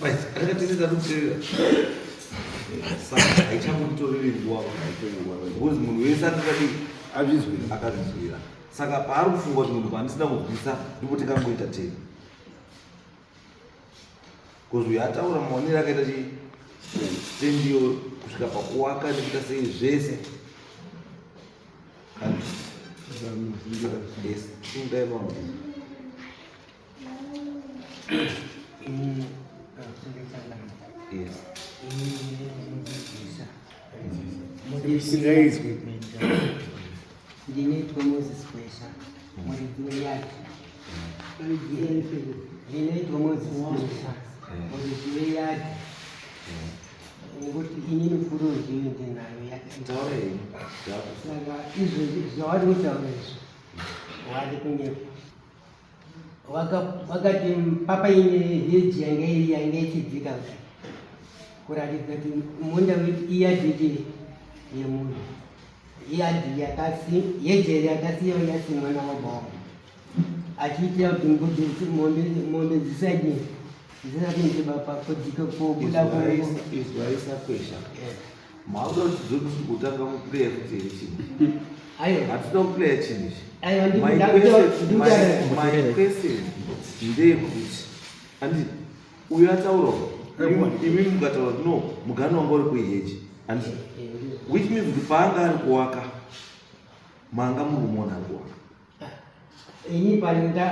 akatenderera kuteerera saka haichamutorere nguva because munhu wese atingadi akazvizwira saka paari kufunga kuti munhu pandisina kuzwisa ndipo tikangoita teni because uyo ataura maonero akaita chitendiyo kusvika pakuwaka nekuita sei zvese Ndinoitwa Moses Kwesha muridzi weyadi ndinoitwa Moses Kwesha muridzi weyadi ngekuti inini furo zviyo ndinayo saka izvozvi zvawadi kutaura izvo wadi kunyepa wakati papa ine heji yanga ichidzika kuratidza kuti munda iyadhi yemunhu iyadhi yejeri yakasiyiwa yasimwa navabhawa achiitira kuti mombe dzisati ndibapa kubuda izwaisakwesha mauda kuti kutanga kuplaya futi here chinhu hatida kuplaya chinhu ichi my question ndeyekuti andi uyo ataurawo imi mukataura kuti no mugano wanga uri kuheji andi which means kuti paanga ari kuwaka manga muri kumona ari kuwaka ini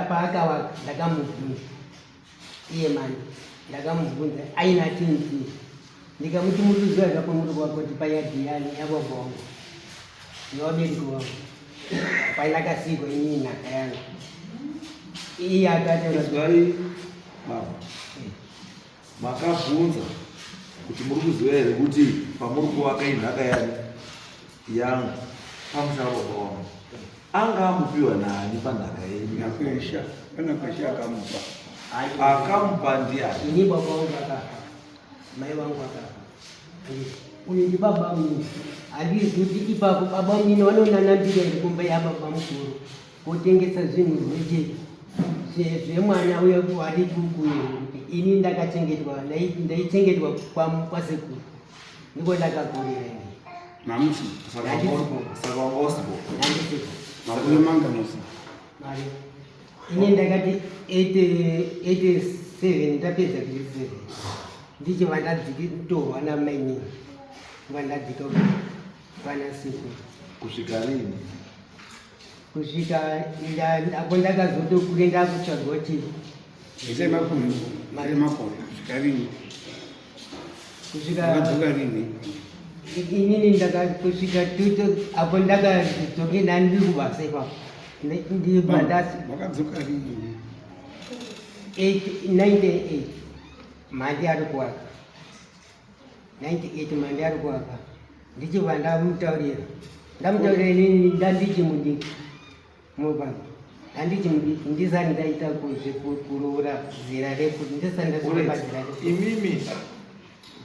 paakawaka ndakamubvunza iye mani ndakamubvunza aina tinti ndikamuti murizuva zvapo muri kuwaka kuti payadhiyani yababa wangu nevabereki vangu painakasikwa inini nhaka yangu iye akataai baba makabvunza kuti muri kuziva here kuti pamuri kuvaka inhaka yangu pamusha baba wangu anga amupiwa nani panhaka yenyu akamupa ndiani ini baba wangu akafa mai vangu akafa uyu ndi baba mini hadizi kuti ipapo baba mini vanonanambira iri kumba yababa mukuru kutengesa zvinhu zvemwana uye hadi kukuyo kuti ini ndakachengetwa ndaichengetwa kwasekuru ndiko ndakakurira ini ndakati 87 ndapedza 87 ndichiva ndadzikitorwa namainini nga ndadzika kwana siku kusvika rini kusvika apo ndakazotokure ndakutsvagwa kuti inini ndakakusvika apo ndakadzoke ndandiri kuvasa ipapo ndibandasi 98 mhandi ari kuwaka 98 mhandi ari kuwaka ndichibva ndamutaurira inini ndanditi mudiki mubaa handiti mudiki ndisati ndaita kuroora zera refu ndisati ndazoa zera refu imimi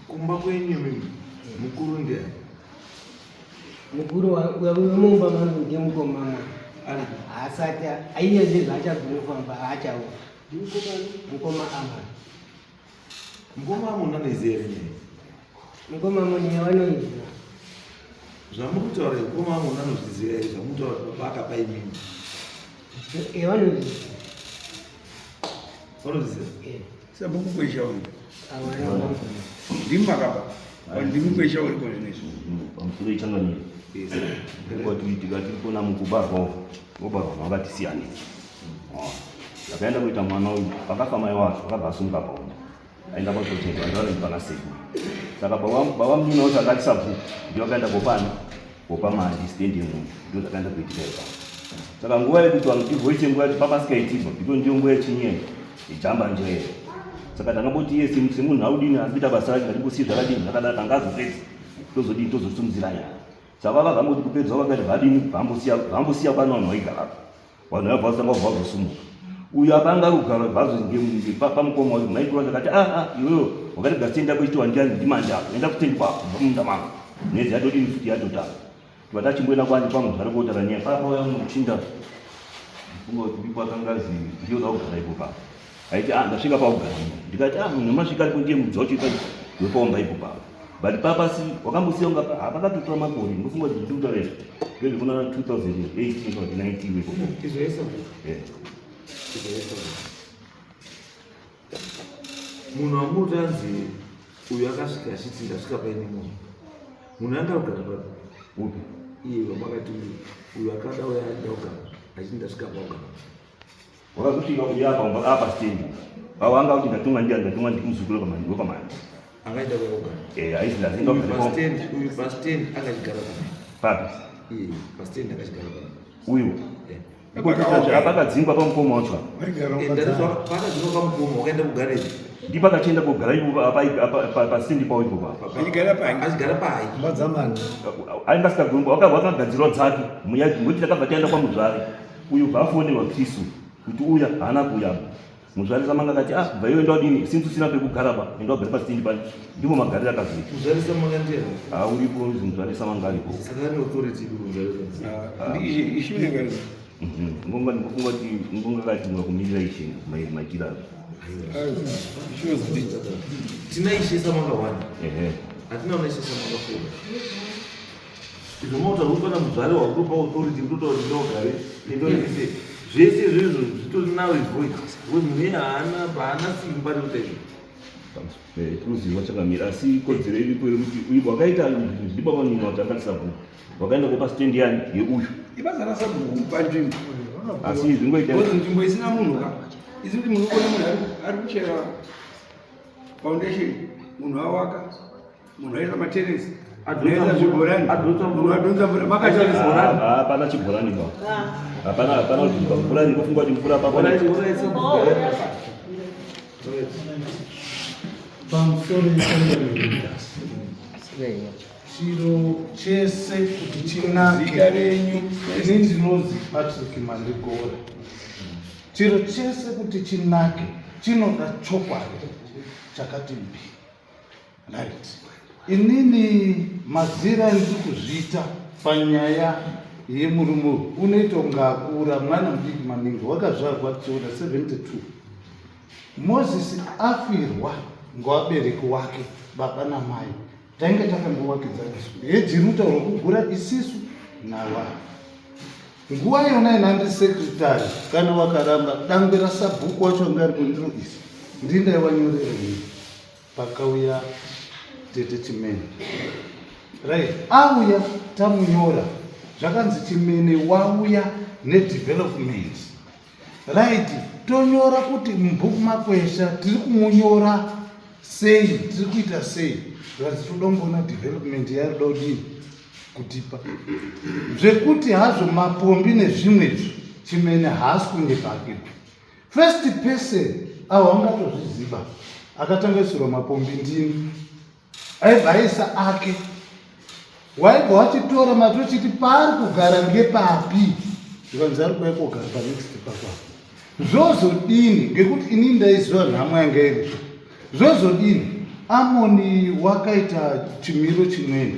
kumba kwenyu imimi mukuru ndiani mukuru wemumba mangu ndimukoma asati aiye zvezvaachabvinofamba haachaona mukoma amani mukoma amuna nezere nyaya mukoma mune vanoiziva zvamukutaura mukoma amuna anozviziva here zvamukutaura kuti akapa imimi vanoziva sabukukwesha uri ndimakapa ndimukwesha uri kozvinezvi pamusoro ichanganyiro tikati kona mukubarwa vobarwa vakatisiyanei akaenda kuita mwana uyu pakafa mai wacho akabva asunga paona aenda kwatochetwa ndavanenge pakasekuru saka baba mnina kuti akatisabvuku ndio akaenda kopa mari stendi yemunhu ndio zvakaenda kuitika ipa saka nguva yekuti vanutivoite nguva yati papasikaitibva ito ndio nguva yechinyeni ijamba njere saka takamboti iye semunhu audini arikuita basa rake ngatimbosiye zvakadini zvakadaro tangazopedza tozodini tozosimudzira nyaya saka vakamboti kupedza vakati vadini vambosiya pana vanhu vaigarapo vanhu vabva vatanga kubva vazosumuka uyu apanga kugara bhazi pamukoma uyu maikuru akati iweyo wakati gasitenda kuitiwa ndiani ndimanje apo enda kutendi kwako munda mangu nezi yatodini futi yatotanga tivata chimboenda kwani pamwe zvari kuotara nyaya papa uya muchinda funga kuti pipo akangazi ndiyo zakugara ipo papa aiti ndasvika paugara ndikati munhu masvika aripo ndiye mudzochi wepomba ipo papa but papa si wakambosiya unga pakatotora makore ndofunga kuti ndikutaura ngezvekuna 2018 kana 19 ipo izoisa munhu wamuti anzi uyu akasvika achiti ndasvika paine munhu anga kugara papo upi iye vamakati uyu akada uya ndogara achiti ndasvika paugara wakazosvika uyapa apa stendi pawanga kuti ndatumwa ndimuzukuru wepamandi angaita kuyaugara aizilazinauyu pastendi akachigara papi iye pastendi akachigara uyu apakadzingwa pamukoma wacho pakadzingwa pamukomo wakaenda kugareji ndipakachienda kugara ipo pastendi pawo ipo papa achigara pai ainga sikagumba wakagadzirwa dzake muti takabva taenda kwamuzvare uyu bvafonerwa kristu kuti uya haana kuuya muzvare samanga akati bva iwe ndadini sinzi usina pekugara pa endagara pastendi pani ndipo magariro akazoita muzvare samanga ndera uripo uzi muzvare samanga aripo saka ane authority ngongakati ngakumirira ishe machira tina ishe samanga 1 hatina una ishe samanga 4 izvo mauta rukana muzvare wakutopa authority ndotauri ndogare endoise zvese izvozvo zvitori nawo ivoid wemune haana simba rekuta izvo tiruziva chakamira asi kodzero iripo yekuti uyu wakaita ndipo vanhu vatakatisa bhuku wakaenda kupastendi yani yeuyu ibasa rasabhuku panzvimbo asi zvingoita nzvimbo isina munhu ka isi kuti munhu ukona munhu ari kuchera foundation munhu awaka munhu aisa matenesi adonza zvibhorani munhu adonza mvura makacharisa hapana chibhorani ba hapana kuti mvura ndinofunga kuti mvura pamusoro chiro chese kuti chinake renyu ini ndinozi Patrick Mandigora chiro chese kuti chinake chinoda chokwadi chakati mbi right inini mazira ndiri kuzviita panyaya yemurume unoita kunga akura mwana mudiki maningi wakazvarwa tichiona 72 Moses afirwa ngawabereki wake baba namai tainge takambowakidzana yejiruta rokugura isisu nawa nguva yona inandi sekretari kana wakaramba dangwe rasabhuku wacho ngari kundiro isi ndindaiwanyorera ini pakauya tete Chimene right auya tamunyora zvakanzi Chimene wauya nedevelopment right tonyora kuti mubhuku makwesha tiri kumunyora sei tiri kuita sei zvazi todomboona development yaruda kudini kutipa zvekuti hazvo mapombi nezvimwezvo Chimene haasi kunge pake first person awangatozviziva akatangaisirwa mapombi ndini aibva aisa ake waibva wachitora matochiti paari kugara ngepapi zvikanzi ari kuya kugara panext papapo zvozodini ngekuti ini ndaiziva nhamo yanga iripo zvozodini Amoni wakaita chimiro chimweni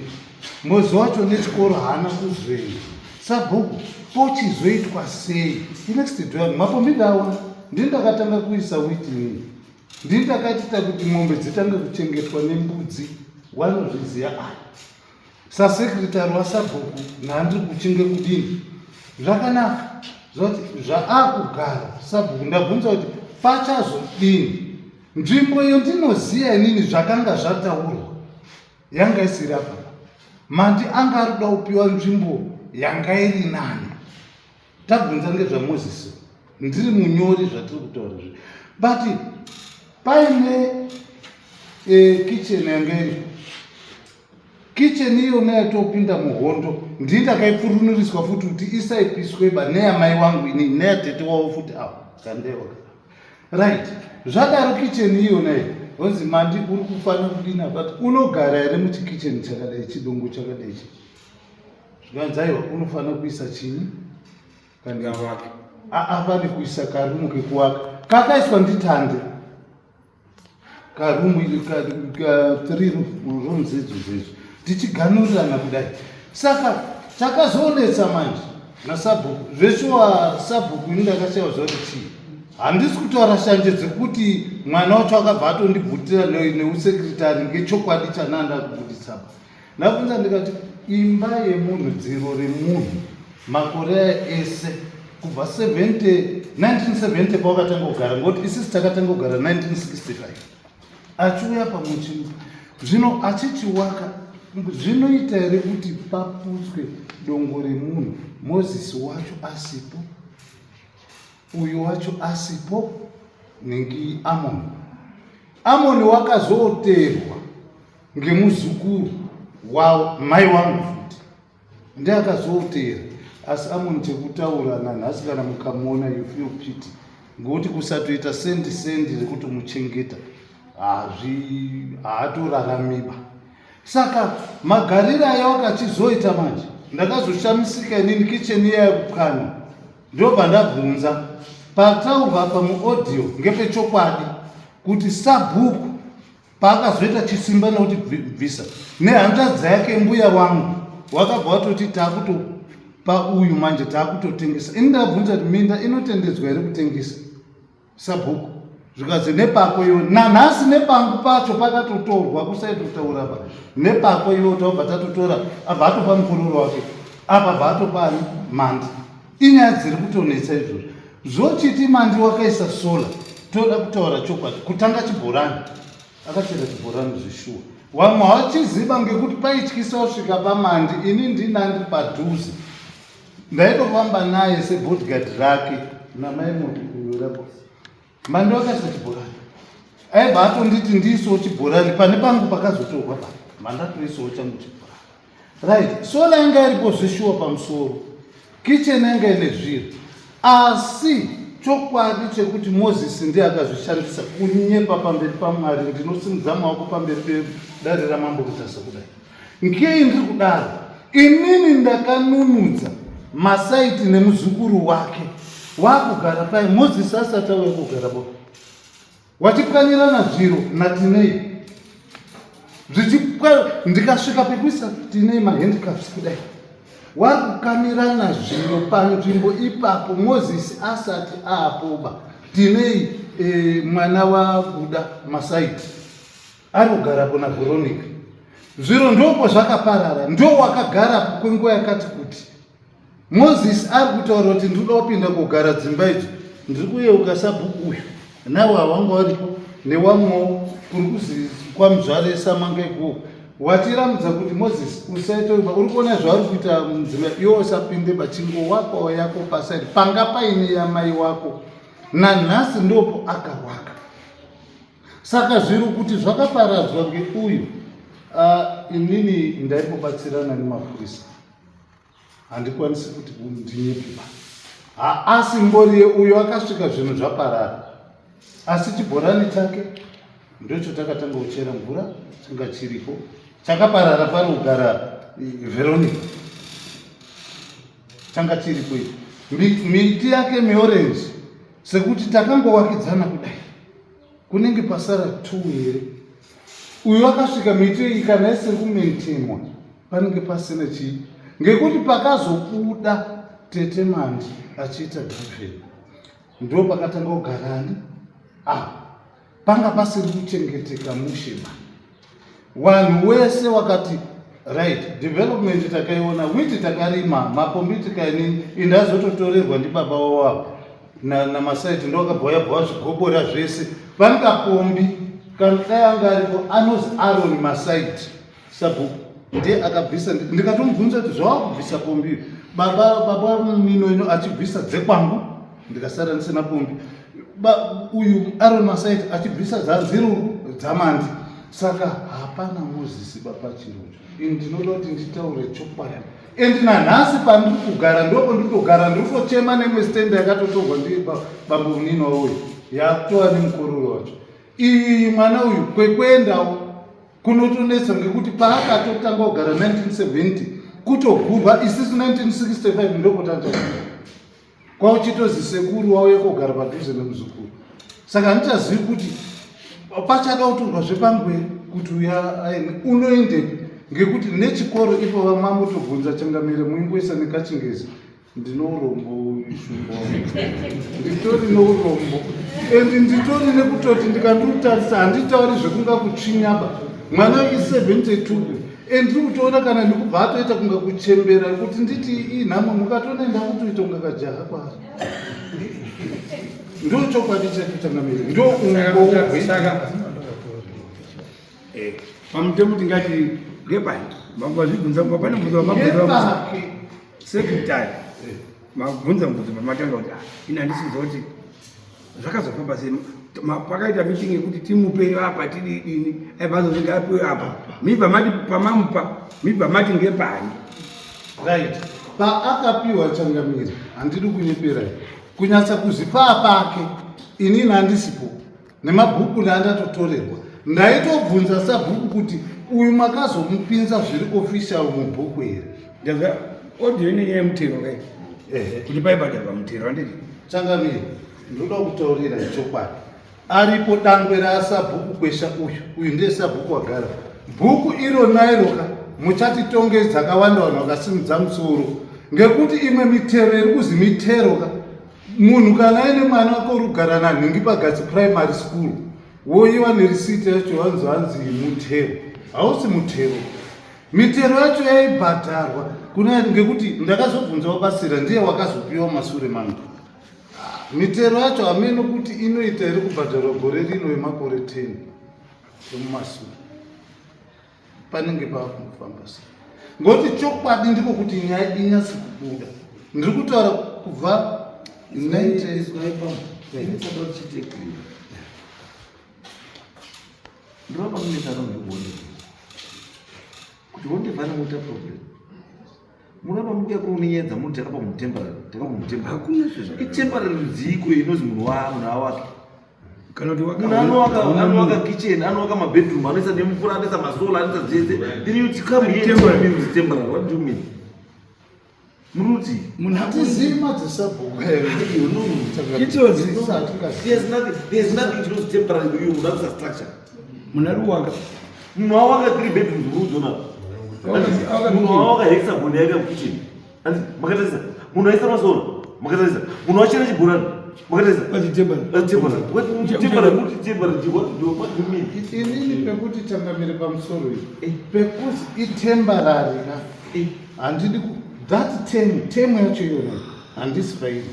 mozi wacho nechikoro haana kuzoenda sabhuku pochizoitwa sei inext dwag mapombi ndaona ndindakatanga kuisa witini ndindakatita kuti mombe dzitange kuchengetwa nembudzi wanozviziva sasekretari wasabhuku nhandiri kuchinge kudini zvakanaka zvoti zvaakugara sabhuku ndabvunza kuti pachazodini nzvimbo iyo ndinoziya inini zvakanga zvataurwa yanga isiri apa mandi anga arikuda kupiwa nzvimbo yanga iri nani tabvunza ngezvamozisi ndiri munyori zvatiri kutaura zvi but paine kitchen yanga iri kitchen iyona yatopinda muhondo ndindakaipurunuriswa futi kuti isaipisweba neyamai wangu ini neyatete wavo futi avo kandewa right zvadaro kitchen iyona iyi onzi mandi uri kufanira kudina but unogara here muchikitchen chakadai chidongo chakadai chi zvikanzaiwa unofanira kuisa chini kandavake afani kuisa karumu kekuwaka kakaiswa nditande karumu 3 rooms idzo zvezvo tichiganurirana kudai saka chakazoonetsa manje nasabhuku zveshuwa sabhuku ini ndakashayiwa zvoti chii handisi kutaura shanje dzekuti mwana wacho akabva atondibvutira neusekretari ngechokwadi chananda kubudisa apa. Ndabvunza ndikati imba yemunhu, dziro remunhu, makore aya ese kubva 1970 pawakatanga kugara, ngokuti isisi takatanga kugara 1965, achiuya pamuchini zvino achichiwaka, zvinoita here kuti paputswe dongo remunhu, Mozisi wacho asipo, uyu wacho asipo, ningi Amoni. Amoni wakazoterwa ngemuzukuru wao mai wangu futi, ndiye akazotera. Asi Amoni chekutaura nanhasi kana mukamuona you feel pity, ngokuti kusatoita sendi rekuti muchengeta haatoraramiba. Saka magariro ayo akachizoita manje, ndakazoshamisika inini kicheni iya yekukanya, ndobva ndabvunza pataurwa pamuaudio ngepechokwadi kuti sabhuku paakazoita chisimba nokuti bvisa nehanzvadzi yake mbuya wangu wakabva watoti taakutopa uyu manje taakutotengesa. Ini ndabvunza kuti minda inotendedzwa here kutengesa sabhuku, zvikazi nepako iwo nanhasi nepangu pacho pakatotorwa kusaitotaura pa nepako iwo tabva tatotora abva atopa mukororo wake apa bva atopa mandi. Inyaya dziri kutonetsa izvozvo. Zvochiti mandi wakaisa sola, toda kutaura chokwadi, kutanga chibhorani akachera chibhorani zvishuwa. Wamwe hawachiziva ngekuti paityisa kusvika pamandi. Ini ndinandi padhuze, ndaitofamba naye sebodyguard rake namaimoti kuyurapo. Mandi wakaisa chibhorani, aibva atonditi ndiisowo chibhorani pane pangu pakazotorwa pa mandatoisowo changu chibhorani. Right, sola yanga iripo zvishuwa pamusoro, kicheni yanga ine zviro, asi chokwadi chekuti Mozisi ndiye akazvishandisa kunyepa pamberi paMwari. Ndinosimudza maoko pamberi pedare ramambo kutasa kudai. Nkei ndiri kudaro? Inini ndakanunudza Masaiti nemuzukuru wake wakugara pai, Mozisi asati auya kugara bo, wachipwanyirana zviro naTinei, ndikasvika pekuisa Tinei mahandicrafts kudai, wari kukamirana zviro panzvimbo ipapo Mozisi asati aapoba. Tinei mwana wabuda Masaiti ari kugarapo naVeronica. Zviro ndopo zvakaparara, ndo wakagarapo kwenguva yakati kuti. Mozisi ari kutaura kuti ndinoda kupinda kugara dzimba idzo, ndiri kuyeuka sabhuku uyu nawo hawanga waripo newamwewo kuri kuzi kwamuzvare samanga ikoko. Watiramudza kuti Mozisi usaitoiba, uri kuona zvauri kuita mudzimba, iwo usapinde pachingo wapawo yako pasaidi panga paine yamai wako. Nanhasi ndopo akawaka. Saka zviri kuti zvakaparadzwa ngeuyu. Inini ndaipobatsirana nemapurisa, handikwanisi kuti ndinyepiba. Asi mbori uyo akasvika zvinhu zvaparara, asi chibhorani chake ndocho takatanga kuchera mvura chinga chiripo, chakaparara pari kugara Veronica, changa chiripo. Miti yake miorenji sekuti takangowakidzana kudai, kunenge pasara 2 here. Uyu akasvika miti ikana isiri kumaintenwa panenge pasina chii, ngekuti pakazobuda Tetemandi achiita gavheni ndo pakatanga kugarani. Panga pasiri kuchengeteka mushema. Vanhu wese wakati right, development takaiona, witi takarima, mapombi tikainini, indazototorerwa ndibaba wavo namasaiti ndokabhoya bhoya zvigobora zvese. Pangapombi kanudai anga aripo anozi Aaron Masaiti sabhuku, ndiye akabvisa. Ndikatomubvunza kuti zvawakubvisa pombi, baba mumino ino achibvisa dzekwangu, ndikasara ndisina pombi, uyu Aaron Masaiti achibvisa dzanziru dzamandi. Saka hapana Mozisi pachirocho. Ini ndinoda kuti nditaure chokwadi. Nanhasi pandiri kugara ndoko nditogara, ndiri kutochema nemwe stenda yakatotorwa ndibaba munino uyu yakutova nemukororo wacho. Iyi mwana uyu kwekwendawo kunotonetsa ngekuti paakatotanga kugara 1970 kutogurwa, isisu 1965 ndokotanga kwauchitozi sekuru wauye kugara padhuze nemuzukuru. Saka ndichazivi kuti pachada kutorwa zvepangweri kuti uya aine unoende, ngekuti nechikoro ipo vamamutobvunza changamire muingoisa nekachingezi Ndinorombo ishumba. Nditori norombo. And nditori nekutoti ndikandotarisa handitauri zvekunga kuchinyaba. Mwana i72. And ndikutoona kana ndikubva atoita kunga kuchembera kuti nditi inhamo mukatonoenda kutoita kunga kajaha kwari. Ndo chokwadi chekutangamira. Ndo saka pamutemo tingati ngebandi mangazvibvunza pane mudzi wamabvunza sekretari mabvunza mudzi mamatanga kuti ina handisiziva kuti zvakazofamba sei pakaita meeting yekuti timupe apa tidini aibvazosvika apiwe apa mibva mati pamamupa mibva mati ngepani right paakapiwa changamiri handidi kunyeperai kunyatsa kuzipa pake inini handisipo nemabhuku ndaandatotorerwa ndaitobvunza sabhuku kuti uyu makazomupinza zviri official mubhuku here ndaza audio inenyaya yemutero kai kuti paibhadharwa mutero handiti changamiri ndoda kutaurira chokwadi aripo dangwe rasabhuku kwesha uyu ndiye sabhuku wagara bhuku irona iroka muchatitonge dzakawanda vanhu vakasimudza musoro ngekuti imwe mitero iri kuzi miteroka munhu kana aine mwana wako urugara nanhingi pagatsi primary school woiwa nerisiti yacho vanzi mutero hausi mutero mitero yacho yaibhadharwa ngekuti ndakazobvunza wabasira ndiye wakazopiwa masure mangu mitero yacho hameno kuti inoita iri kubhadharwa gore rino yemakore 10 emumasure panenge paakufamba sei ngoti chokwadi ndiko kuti nyaya inyatsi kubuda ndiri kutaura kubva ndinopa kunesana ndikuone kuti wondevhana muita problem munopa mukuya kunonenyedza munhu takapa mutemporary itemporary dziko inozi munhu awake munhu anowaka kitchen anowaka mabedroom anoisa nemvura anoisa masola anoisa dzese then you come here temporary what do you mean muruti munatizivi madzisabhuku there's nothing close temporary with you without structure munaruwaka munhu awaka 3 bedrooms muruzona munhu awaka hexagon yake mukitchen makatarisa munhu aisa masola makatarisa munhu achena chibhorani inini pekuti tangamire pamusoro iyi pekuti itembarari handidi that temu yacho iyona handisi paini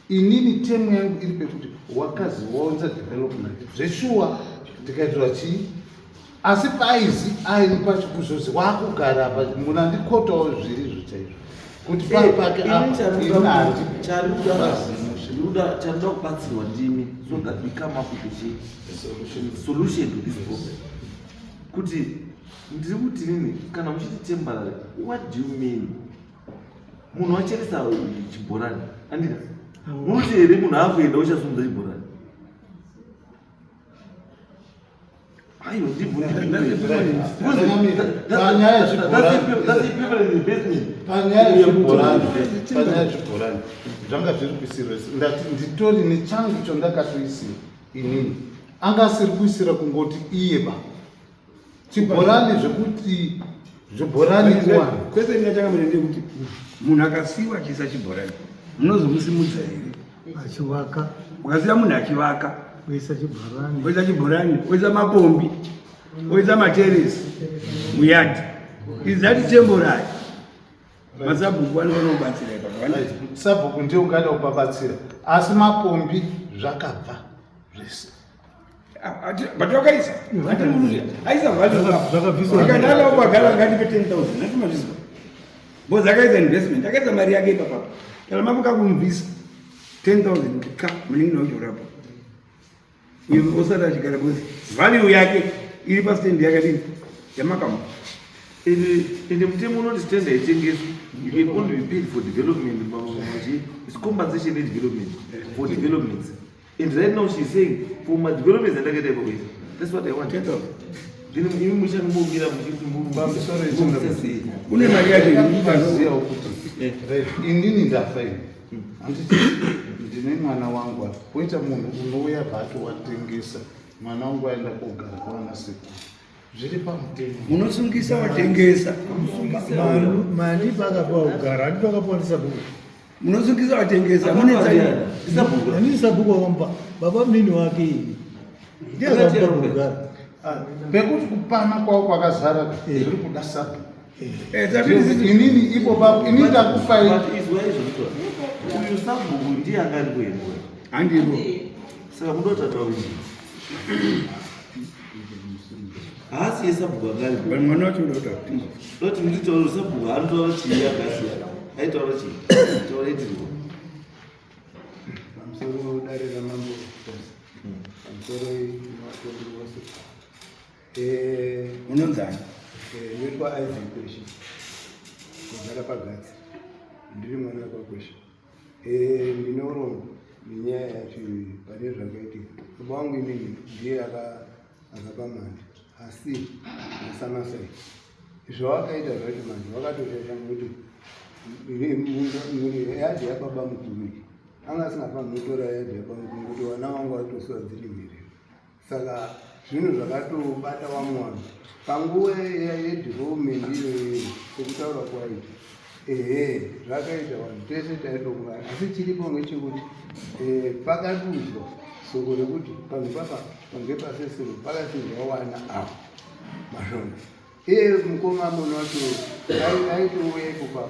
inini temu yangu iri pekuti wakaziwaunza development zveshuwa ndikaitora chii asi paizi aini pacho kuzozi wakugara apa muna ndikotawo zvirizvo chaizvo kuti pari pake chandoda kubatsirwa ndimi so that we come up with a solution to this problem kuti ndiri kuti nini kana muchiti temporary what do you mean munhu acheresa chibhorani andika muti here munhu akuenda uchasumudza chibhorani aiyo panyaya zvibhorani zvanga zviri kuisirwa ndati nditori nechangu chondakatoisira inini anga asiri kuisira kungoti iye ba chibhorani zvekuti zvibhorani kuwana kwese ndinachakamunende kuti munhu akasiyiwa achiisa chibhorani munozomusimudza here achivaka ukasiya munhu achivaka oisa chibhorani oisa mapombi oisa materesi muyadhi izati temborari masabhuku anofana kubatsira sabhuku ndiye ungada kubabatsira asi mapombi zvakabva zvese batwakaisa aisa valuakandala ubagala ngati pe 10,000 natimazvizwa bozi akaisa investment akaisa mari yake ipapapo kana mavuka kumubvisa 10,000 kuti ka munenge nauchorapo uyu osati achigara bozi value yake iri pastendi yakadini yamakamu ende mutemo unoti stand haitengeswi you can only be paid for development it's compensation development for developments and right now she's saying for my developments andakaita ipakuisa that's what I want 10,000 then imi muchanimomira une mari yake ipaziva kuti inini ndafaini handiti ndine mwana wangu apa poita munhu unouya bhato watengesa mwana wangu aenda kogara kwana sekuru zviri pamutemo munosungisa watengesa mari pakapa kugara handiti wakaponesa bhuku munozungisa vatengesa munetsaina Ani sabhuku wakampa baba mnini wake ndiye akampa kugara. Pekuti kupana kwao kwakazara zviri kuda sabhuku. inini ipo baba inini ndakufai izwa izvo uyu sabhuku ndiye angari kuendwa handiro saka munotatauri haasi yesabhuku angari mwana wacho udautakuti doti nditaura sabhuku anotaura chii yakasiyana aitaura chii taura itirwa pamusoro dare ramambo pamusoro matongo wose unonzani nditwa Isaac Kwesha kugara pagatsi ndiri mwana wakakwesha ndinorongo nenyaya yacho pane zvakaitika baba wangu inini ndiye akapa mhandi asi nasamasai zvawakaita zvacho manje wakatoshasha nokuti yadhi yababa mukuru anga asingafanira kutora yadhi yababa mukuru kuti vana vangu vatosiwa dziri mhiri saka zvinhu zvakatobata wamwana panguva yedhivhomendi iyoyo sekutaura kwaita zvakaita vanhu tese taitongana asi chiripo ngechekuti pakadudzwa soko rekuti panhu papa pange pasesero pakasinzwa wana apa mashonga mukoma muno wacho aitouya ipopa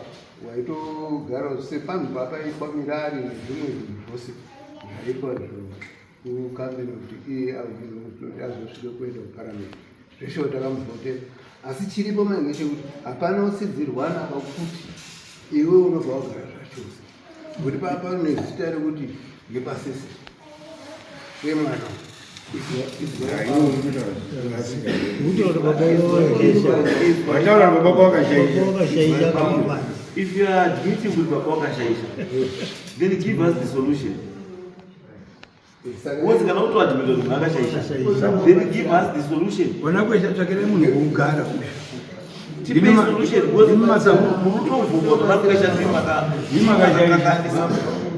waitogara sepanhu papaitwa mirari nezvimwe zvinhu zvose zvaitwa kukambeni kuti iye azosvike kuenda kuparamende zveshe takamuvhotera asi chiripo mainge chekuti hapana usidzirwana pakuti iwe unobva wagara zvachose kuti papa nezita rekuti ngepasese wemwana wataura baba wakashaisha. If you are admitting with Baba wakashaisha, then give us the solution. What's going to admit with Baba wakashaisha? Then give us the solution. Wana kwesha tsvakire munhu wokugara Tipe solution. What's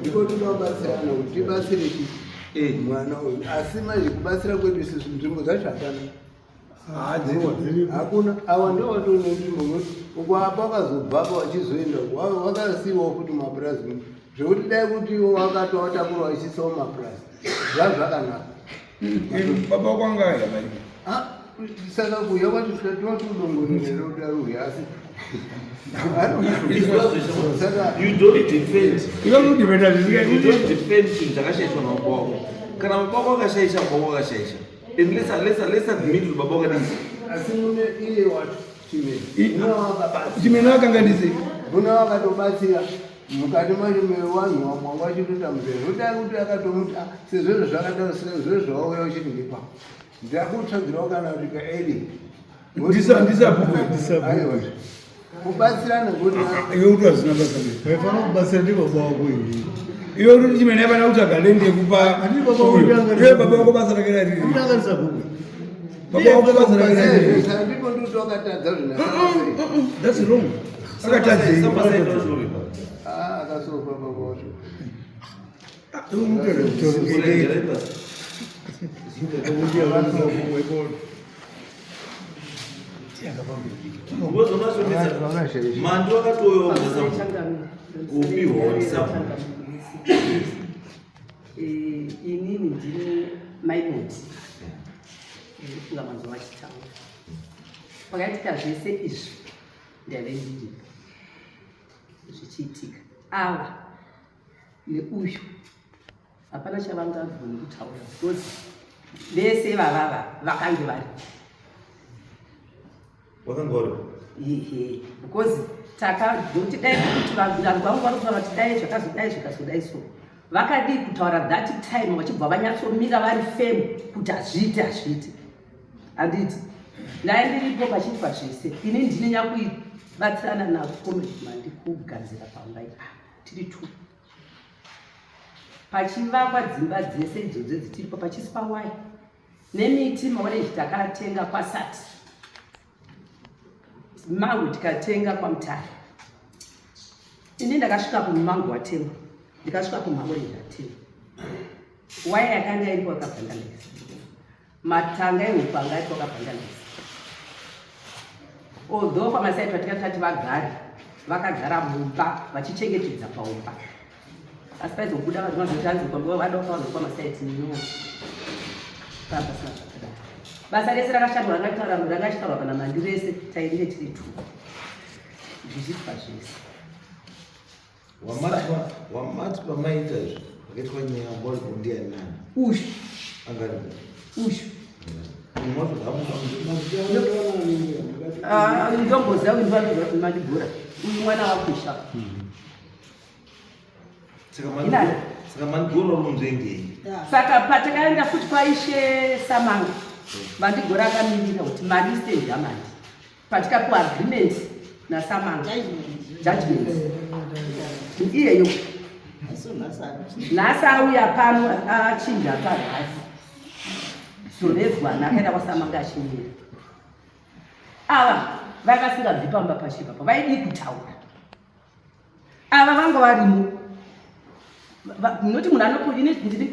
ndiko tinobatsirana kuti tibatsire mwana uyu asi manje kubatsira kwedu isusu nzvimbo dzacho hapana hakuna awa ndo watone nzvimbo noti ukwapa wakazobvapo wachizoenda wakasiyiwawo kuti mapurazi zvekuti dai kuti wakatotakurwa ichisiwa mapurazi zvazvakanaka baba kwangaya saka kuya kwati tinoti udongonereutaruhya asi you don't defend. You don't defend chinhu chakashaishwa nababa wako. Kana baba wako akashaisha, baba wako akashaisha. And let's admit to baba wako this. asi mune iye wacho chimene wakanganise muna wakatobatsira mukati macho mewanhu wamwanga wachitoita muzvero nodai kuti akatomuti sezvozvo zvakadaro sezvozvo zvawauya uchiti ngepa ndakutsvagirawo kana kuti kaedi ndisabhuku kubatsirana kuti iwe kuti hazina basa Waifana kubatsira ndi baba wako hivi. iwe kuti chimene apana kuti agalende kupa iwe baba wako basa rakera riri Unanga sabhuku. baba wako basa rakera riri ndipo ndi wakatadza that's wrong akatadza akasofa baba wacho Mandi wakatoyo upi hotisa. Inini ndine maimoti ndifunga mwanzo wachitanga pakaitika zvese izvi ndave ndiri zvichiitika ava neuyu hapana chavangagoni kutaura because vese vavava vakange vari because takati dai kuti vanhu vangu varikutaura kuti dai zvakazodai zvikazodai so vakadii kutaura that time vachibva vanyatsomira vari femu kuti hazviiti hazviiti handiti ndai ndiripo pachiitwa zvese ini ndine nyakuibatsirana nakomedi kugadzira pamba tiri tu pachivakwa dzimba dzese idzodzo dzitiripo pachisi pawai nemiti maorenji takatenga kwasati mango tikatenga kwamutare ini ndakasvika kumumango watengwa ndikasvika kumaorenji atengwa waya yakanga iripo yakabhandalisa matanga ehupanga aipo akabhandalisa although pamasaiti vatikati vagare vakagara mumba vachichengetedza paumba asi paizobuda vanhu vazotanzikwa nguva vadoko vazokwa masaiti nenyaya basa rese rakashandwa rangachitaurwa kana mandi rese tairire tiri 2 zvichitwa zvese wamati pamaita zvakaitwa nyaya mbori kundiani nani ushu ushu ndomboziva uyu mandibhura uyu mwana wakusha saka mandibhura unonzvengei saka patakaenda futi kwaishe samanga mandigora akamirira kuti mari stage yamandi patikapiwa agreement nasamanga judgment iyeyo nhasi auya pano achinja akarasi zorezwana akaenda kwasamanga achinira ava vaiva vasingabvi pamba pachipapo vaidi kutaura ava vanga varimo noti munhu anopodini ndiri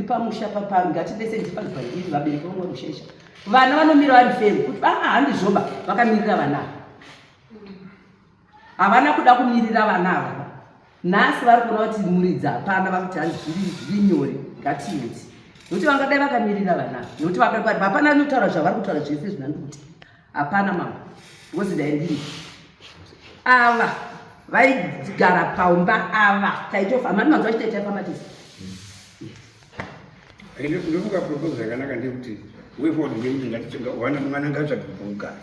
pamusha papari ngatidese ndipazvairi vabereki vangu varushesha vana vanomira vari femu kuti handizvoba vakamirira vana havana kuda kumirira vana ava nhasi vari kuona kuti muridza hapana vakuti hanzi zviri nyore ngatiedzi nokuti vangadai vakamirira vana nokuti vakakwari hapana anotaura zvavari kutaura zvese zvinandikuti hapana mambo because daindiri ava vaigara paumba ava taitofa mani manzi vachitaitaifamatisi ndomuka propose yakanaka ndekuti way forward ngekuti ngatichonga wana mwana ngatsvage kugara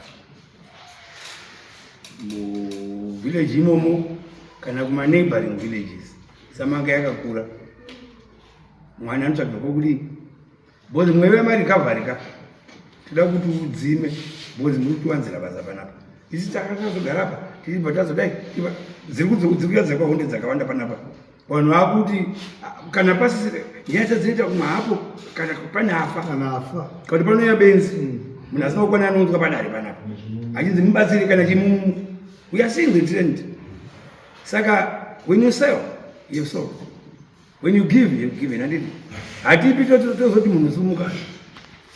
muvillage imomo kana kumaneighboring villages samanga yakakura mwana anotsvaga kwokudii bcause mweve marikavharika toda kuti udzime bcause muri kutiwanzira basa panapa isi takazogara apa tiribva tazodai ziri kuyadza kwahonde dzakawanda panapa vanhu vakuti kana pasisire nyaya dzinoita kumwe hapo kana pane afa kuti panouya benzi munhu asina kukwana anounzwa padare panapa achinzi mubatsiri kana chimumu we are seeing the trend saka when you sell you sold when you give you given anditi hatipi tozoti munhu sumuka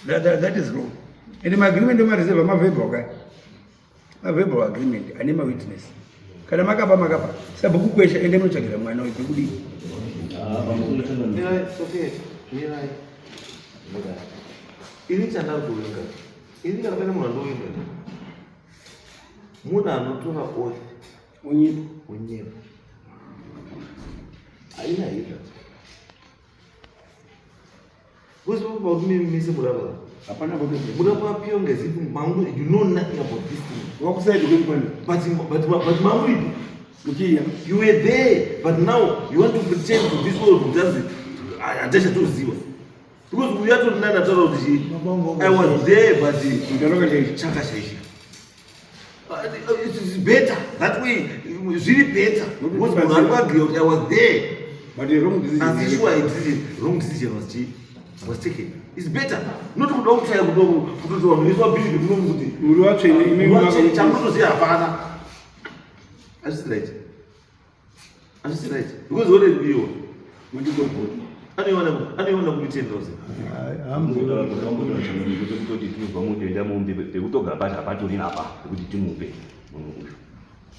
that is wrong and maagreement emareserve mavebal kai mavebal agreement ane mawitness kana makapa sabhuku kwesha ende munotsvagira mwana uyu kwekudii ini chandari kuvenga ini kana pane munhu andoenda munhu anotora oath unyepo haina hita kuzipakumimise murapa hapana murapa pionga zipi mangu you know nothing about this thing wakusaidi kwekwana but mangu ukiya you were there but now you want to pretend to this world kuti hatachatoziva because uyatonani ataura kuti I was there but chaka chaisha it's better that way zviri better because munhu ari kuagree kuti I was there but the wrong wrong decision was taken. It's better. Not to don't try to do this one building room with it. Uri watsvene watching chambo to hapana. That's right. That's right. Because what is you? What do you go? Anyone kumutenda ose. kuti tinobva mudenda mumbi pekutogara pacho hapatori napa pekuti timupe munhu uyu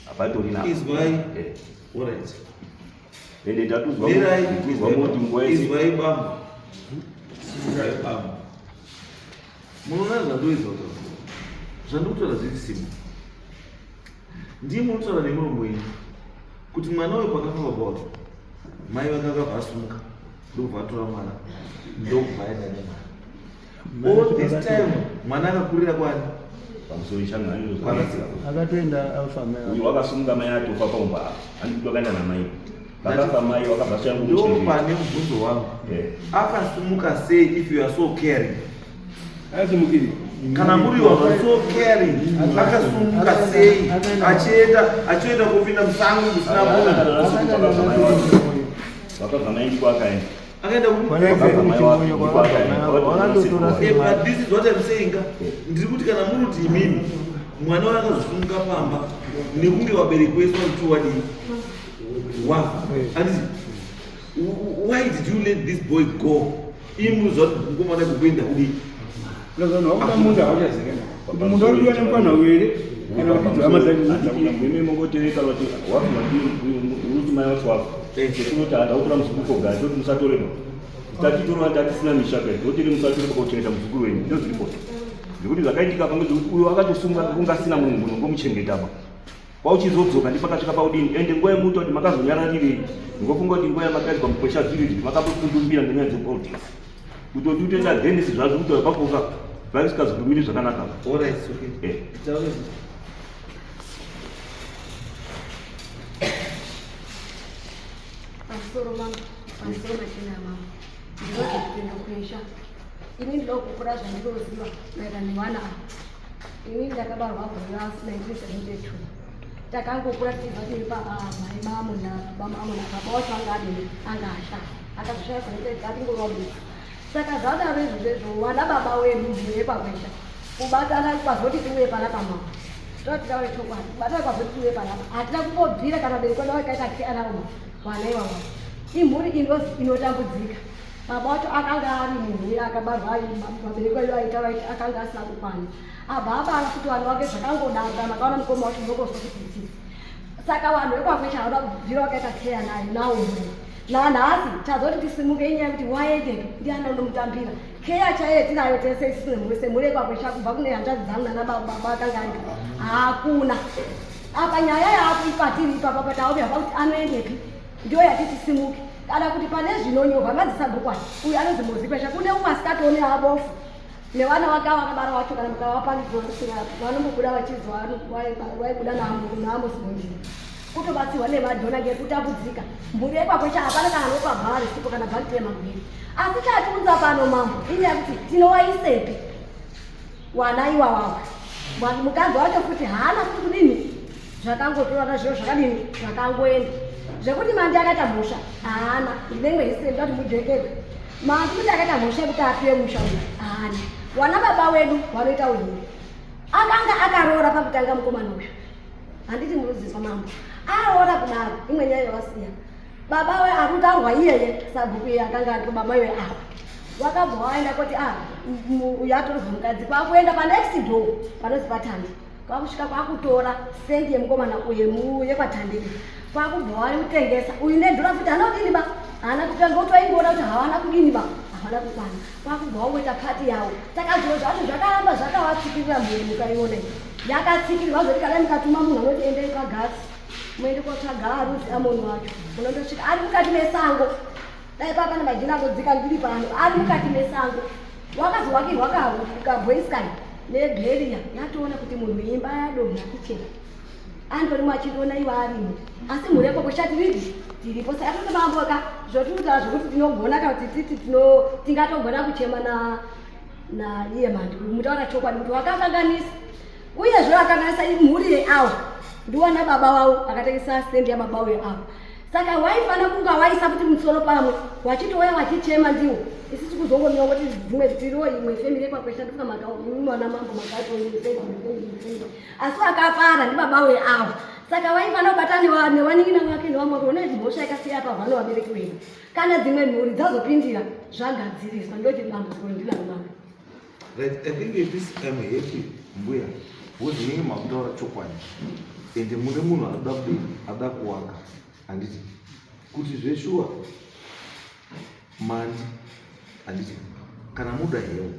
hapatori napa. Is why alright. Ende tatuzwa moti nguva is why bamba. Munoona zvandoizwa kuti zvandikutaura zviri simba ndiye munotaura nemuromo wenyu kuti mwana uyu pakafamba pacho mai vakanga vasumuka ndobva vatora mwana ndobva aenda nemwana all this time mwana akakurira kwani pamusoro ishangano akatoenda alfamea uyu wakasumuka mai atofa paumba andikuti wakaenda namai vakafa mai wakabva ndo pane mubvunzo wangu akasumuka sei if you are so caring asumukiri kana muri wanhu so caring akasumuka sei achienda kupinda musango musina munhu wakabva mai ndiko akaenda akaenda but this is what I'm saying ndiri kuti kana muri kuti imini mwana wake akazosumuka pamba nekunge vabereki vese vakuti wadii wafa anditi why did you let this boy go imuzva kuti ngomwana kukuenda kudii munhu akuda munhu awachazikana kuti munhu ari kuva nemukana were mimi mongotereka kuti wafunga kuti mai wacho wafu sekunoti andautora muzukuru kogara toti musatoreba tatitora tatisina mishaka totiri musatoreba kochengeta muzukuru wenyu ndo zviripo zvekuti zvakaitika pamwe zvekuti uyo akatosunga kungasina munhu ngomuchengetaba pauchizodzoka ndipakasvika paudini ende nguva yemuta kuti makazonyararirei ngofunga kuti nguva yamakadzwa mukwesha village makapokundumbira ngenyaya dzepolitics kutoti utoenda denisi zvazvo kuti pakoka vaisikazotumiri zvakanaka Pastor mama, pastor machina mama. Ndinoda kupinda kuisha. Ini ndokukura zvandiroziva maererano nevana ava. Ini ndakabarwa August 1972. Takangokura tichibva tiri pamai mamu nababa mamu nababa wacho anga ashaka. Akazoshaya kunenge atingorombi. Saka zvadaro izvozvo vana baba wedu ndiye pakwesha. Kubatana kwazoti tiwe panapa mama. Toti tawe chokwadi. Kubatana kwazoti tiwe panapa. Hatina kumbobvira kana bereko nawe kaita tiana umwe. Vana ivavo imhuri inotambudzika. Baba wacho akanga ari munhu akabarwa mabereko edu aita akanga asina kukwana. Abva abara kuti vanhu vake zvakangodaro makaona mukoma wacho ndokosokutitsitsi. Saka vanhu vekwakwesha havana kubvira wakaita keya naye nawo munhu. Nanhasi tazoti tisimuke inyaya yekuti waendeke ndiani unomutambira. Keya chaiyo tinayo tese isisi semhuri yekwakwesha kubva kune hanzvadzi dzangu nanababa akanga ari hakuna. Apa nyaya yapo ipatiri ipapa patauya pakuti anoendepi ndiyo yatiti simuke kana kuti pane zvinonyorwa ngadzisabhukwana uyu anonzi muzipesha kune umwe asikatoone abofu nevana vaka vakabara vacho kana mukavapangidzwa vanombobuda vachizwa vaibuda naamosimunjini kutobatsirwa nemadhona ngekutambudzika mhuri yekwakwesha hapana kana nopabhari sipo kana bhari temagwiri asi chatiunza pano mambo inyaya kuti tinowaisepi wana iwawava mukadzi wacho futi haana futi kudini zvakangotorana zviro zvakadini zvakangoenda zvekuti mandi akaita mhosva haana ndinenge isemba kuti mudhekere mandi kuti akaita mhosva yekuti apiwe musha uyu haana wana baba wedu vanoita uhiri akanga akaroora pakutanga mukomana uyu handiti munoziva mambo aroora kudaro imwe nyaya yavasiya baba we akutarwa iyeye sabhuku iye akanga ari kubaba iwe apa wakabva waenda kuti uyu atorwa mukadzi kwakuenda panext door panozi patandi kwakusvika kwakutora sendi yemukomana uyu yekwatandiri kwakubva waimutengesa uyu nedhora futi haana kudini ba haana kutanga utoingoona kuti hawana kudini ba hawana kukwana kwakubva wauita pati yavo saka zviro zvacho zvakaramba zvakavatsikirira mhuri mukaiona yakatsikirirwa zoti kana mukatuma munhu anoti endei pagasi muende kotsvaga aruzi amoni wacho unondosvika ari mukati mesango dai papana majina anodzika ndiri pano ari mukati mesango wakazowakirwa kabhoiskai nebheriya yatoona kuti munhu imba yadonha kichena andorimwe achitoona iva arimo asi mhuri yekokweshatiridi tiripo saka totomamboka zvotiutaura zvokuti tinogona kana kuti titi tingatogona kuchema naiye mhandi mutaura chokwadi kuti wakakanganisa uyezve wakanganisa mhuri yeavo ndiwana baba wavo akatengesa stendi yababa veavo saka waifana kunga waisa kuti musoro pamwe wachitouya wachichema ndiwo isisi kuzongomiwa kuti dzimwe tiriwo imwe femiri yekwakwesha ndifuna mwana mambo makaitoiii asi wakapara ndi baba veavo saka waifana kubatana newaningina wake newamwako une mhosva yakasiya pavana vabereki wenu kana dzimwe mhuri dzazopindira zvagadziriswa ndoti dambudziko ndinaro mambo. Right, I think at this time happy mbuya wozvinenge makutaura chokwadi ende mune munhu anoda kuwaka handiti kuti zveshuwa mandi handiti kana muda hewo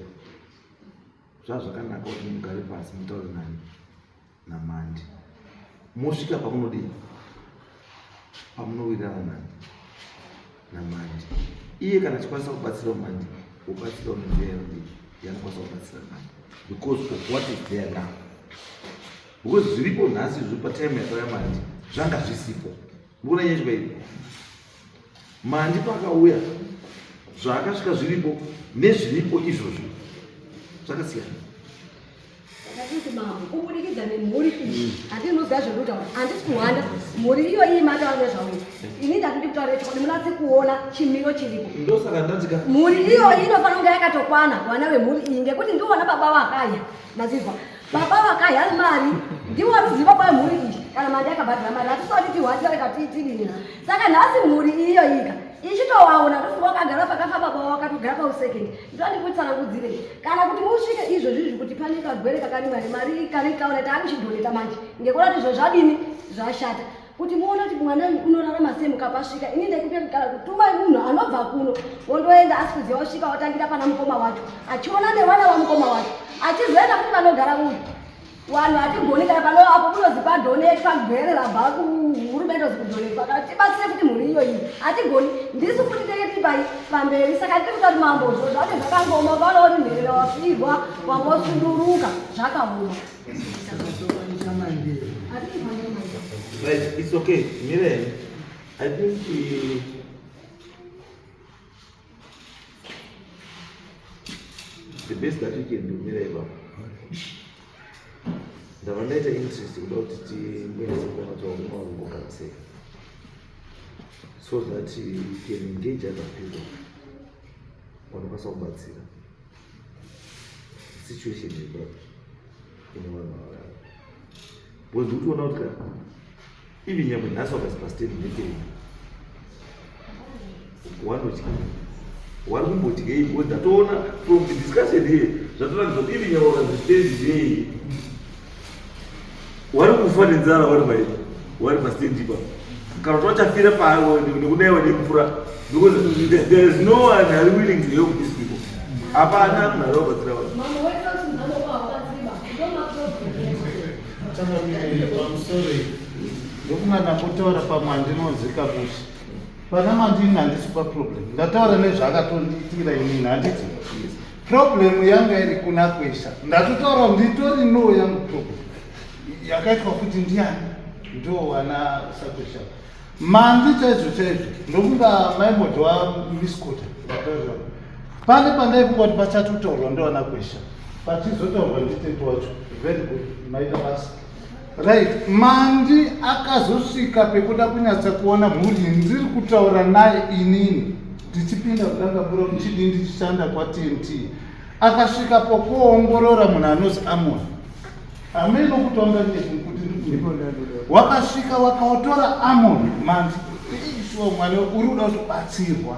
zvazvakanaka kuti mugare pasi mutaure nani namandi mosvika pamunodii pamunowirirana nani namandi iye kana chikwanisa kubatsira mandi ubatsira unenzira yanokwanisa kubatsira mandi because of what is there now because zviripo nhasi zviri patime yakauya mandi zvanga zvisipo ndikuona nyaya chibairi mandi pakauya zvaakasvika zviripo nezviripo izvozvo zvakasiyana akatiti mambo kubudikidza nemhuri iyi handinoziva zvekutaura handisi kuhwanda mhuri iyo iyi mataura nezvauita ini ndatindi kutaura chokwadi munatsi kuona chimiro chiripo ndosaka ndatika mhuri iyo inofanira kunge yakatokwana vana vemhuri iyi ngekuti ndivona baba vakaya mazizwa baba vakaya mari ndivo ruzivo kwamhuri iyi kana mandi yakabhadhira mari hatisati tihwatiareka tiitirina saka nhasi mhuri iyo ika ichitowaona ndofunga wakagara pakafa baba wakatogara pausekendi ndandikutsanangudzire kana kuti musvike izvozvizvi kuti pane kagwere kakarimwa nemari karikaona kuti akuchidhoneta manje ngekuda kuti izvo zvadini zvashata kuti muone kuti mwana unorarama sei mukapasvika ini ndekupekugara kutumai munhu anobva kuno wondoenda asi kuziva wasvika watangira pana mukoma wacho achiona nevana vamukoma wacho achizoenda kuti vanogara uyu vanhu hatigoni kana pano apo kunozi padhonetwa gwere rabva kuhurumende ozi kudhonetwa kana tibatsire kuti mhuri iyoyi hatigoni ndisu futi teketi pamberi saka tiri kutati mambozvo zvacho zvakangoma vanooni nherera wafirwa wangosunduruka zvakaoma. Right, it's okay. Mire, I think the best that we can do, Mire, the one that is interesting about it, so that you can engage other people. One of us on bad situation is bad. We'll do one outcome. Even when that's what I was fasting, one which one would give with that owner from the discussion here. That one was even your understanding. One who found in Zara, one must stay deeper. Karocha feel a power when you never did because there is no one willing to help these people. Apart from Robert Travel. I'm sorry. Ndokunana kutora pamandinonzika kushi pana mandini handisipa problem ndataura nezvakatondiitira inini handiti problem yanga iri kuna Kwesha ndatotaura nditori no yangu problem yakaitwa kuti ndiani ndo wana Sakwesha mandi chaizvo chaizvo ndokunga maimodwa miskota pane pandaifunga kuti pachatotaurwa ndowana Kwesha pachizotaurwa nditete wacho very good maita basa. Right, mandi akazosvika pekuda kunyatsa kuona mhuri ndiri kutaura naye inini ndichipinda kudanga bura muchidii ndichishanda kwaTNT akasvika pokuongorora munhu anozi Amon ameno kutanga kuti wakasvika wakaotora Amon mandi ishuwa mwana uri kuda kutobatsirwa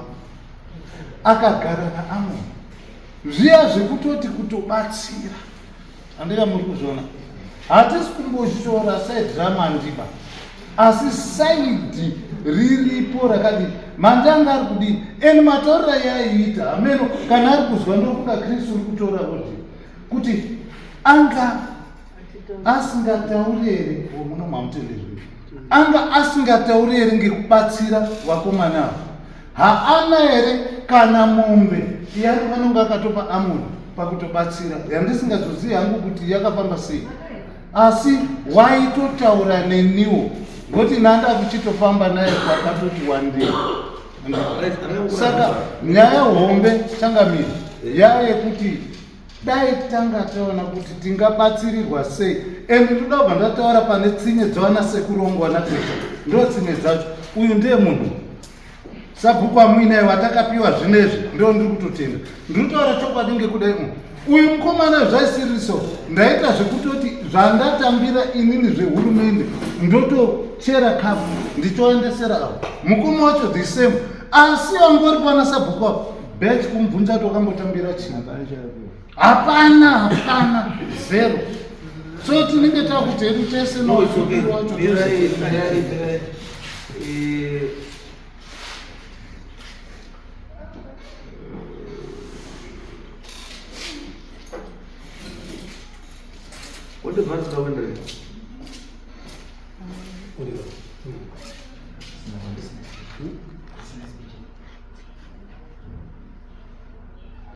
akagara naAmon zviya zvekutoti kutobatsira handika muri kuzviona hatisi kumbozvitora saidi ramandiba asi saidi riripo rakadii mandi anga ari kudii eni mataurira yaiita ameno kana ari kuzwa ndofunga Kristu uri kutora kuti kuti anga asingatauri here muno mamutendezvi anga asingatauri here ngekubatsira vakomana avo haana here kana mombe yari vanonga akatopa Amoni pakutobatsira yandisingazozivi hangu kuti yakafamba sei asi waitotaura neniwo ngoti nanda kuchitofamba naye kwakatoti wandei saka nyaya hombe changamiri yayekuti dai tanga taona kuti tingabatsirirwa sei ende ndoda kubva ndataura pane tsinye dzawana sekurongwa naKwesha ndo tsinye dzacho uyu ndiye munhu sabhuku amuinaye watakapiwa zvinezvi ndo ndiri kutotenda ndinotaura chokwadi ngekudai uyu mukomana zvaisiriso ndaita zvekutoti zvandatambira inini zvehurumende ndotochera kapu ndichoendesera avo mukoma wacho the same asi wangori pana sabhuku apo bech kumubvunza tokambotambira chii hapana zero so tinenge takuti hedu tese noukuru wacho What the verse is wondering?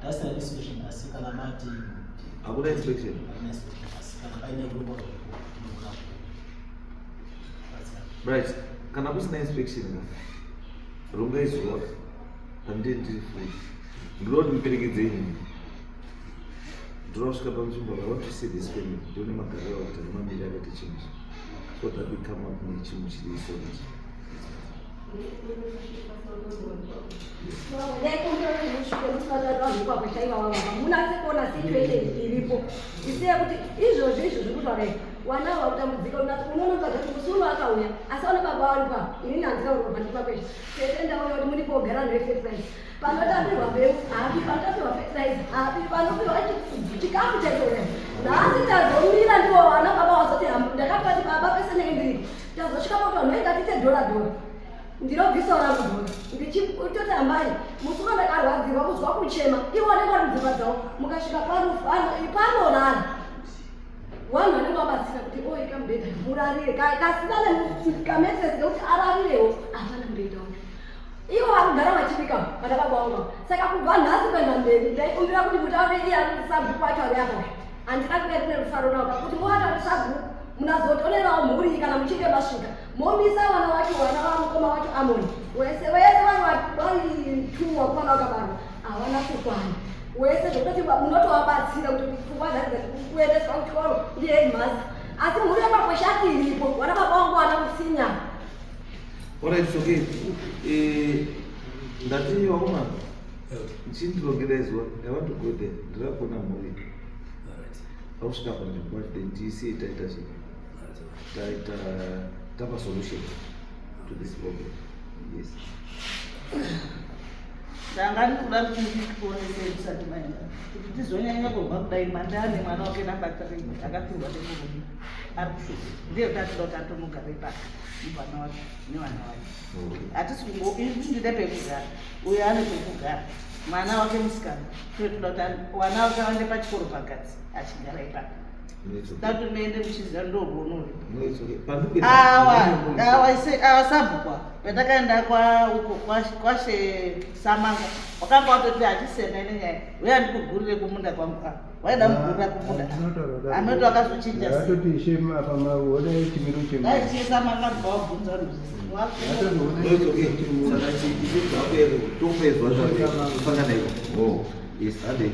That's the inspection. As you can imagine. How would inspection? Right. Can I put an inspection? Runga is work. And then food. Lord, we can get in. I want to see this film during my career after the money that I change. So that we come up with change these stories. Wana wautambudzika unoona kuti musuru akauya asi ona baba wari pa ini nanzira urwa pandipa Kwesha tenda uyo kuti muri kogara nefertilizer panotambirwa mbeu hapi panotambirwa fertilizer hapi panopiwa chikafu chaitore nhasi tazomira ndiwo vana baba vazoti ndakapati baba pese neindiri tazosvika pakuti vanhu vaingatiite dhora ndinobvisawo rangu dhora ndichitoti ambai musi vandakarwadzirwa kuzwa kuchema ivo vanenge vari mudzimba dzavo mukasvika panorara vanhu vanenge vabatsira kuti oika mubhedha murarire kasina kameses kekuti ararirewo hapana mubhedha wacho ivo vakugara vachibika vana babanga saka kubva nhasi kuenda mberi ndaikumbira kuti mutaure iya sabhuku wacho ari apa handina kuda tine rufaro navo kuti movataure sabhuku munazotonerawo mhuri kana muchinge masvika momisa vana vacho vana vamukoma wacho amoni wese vanhu vari 2 vakomana vakabarwa havana kukwana wese zvekutoti munotovabatsira kuti pfungwa dzake kuendeswa kuchikoro kuti headmaster asi mhuri yepakweshati iripo vana baba vangu vana kusinya. Alright, so okay. Ndati wakomana ndichindirongerezwa I want to go there ndakona mhuri ausvika pandibirthday ndisi taita tapa solution to this problem. Yes. Ndanga ndikuda kuti ndikuonese ndisati maenda kuti tizonyanya kubva kudai mandane mwana wake namba 3 akapirwa nemurume ari kushuka ndiye tatida kuti atomugare paka mubana wacho nevana vacho hatisi ndide pekugara uyo ane pekugara mwana wake musikana totoda kuti wana wake aende pachikoro pakati achigara ipaka dati muende muchiziva ndogonori awa sabhukwa patakaenda uko kwashe samanga wakanga watoti hachisena ine nyaya uya ndikugurire kumunda kwangu waida mugurira kumunda anoti wakazochinja samanga ndikawabvunza topezwa zvakufanga naivo. Yes, ade.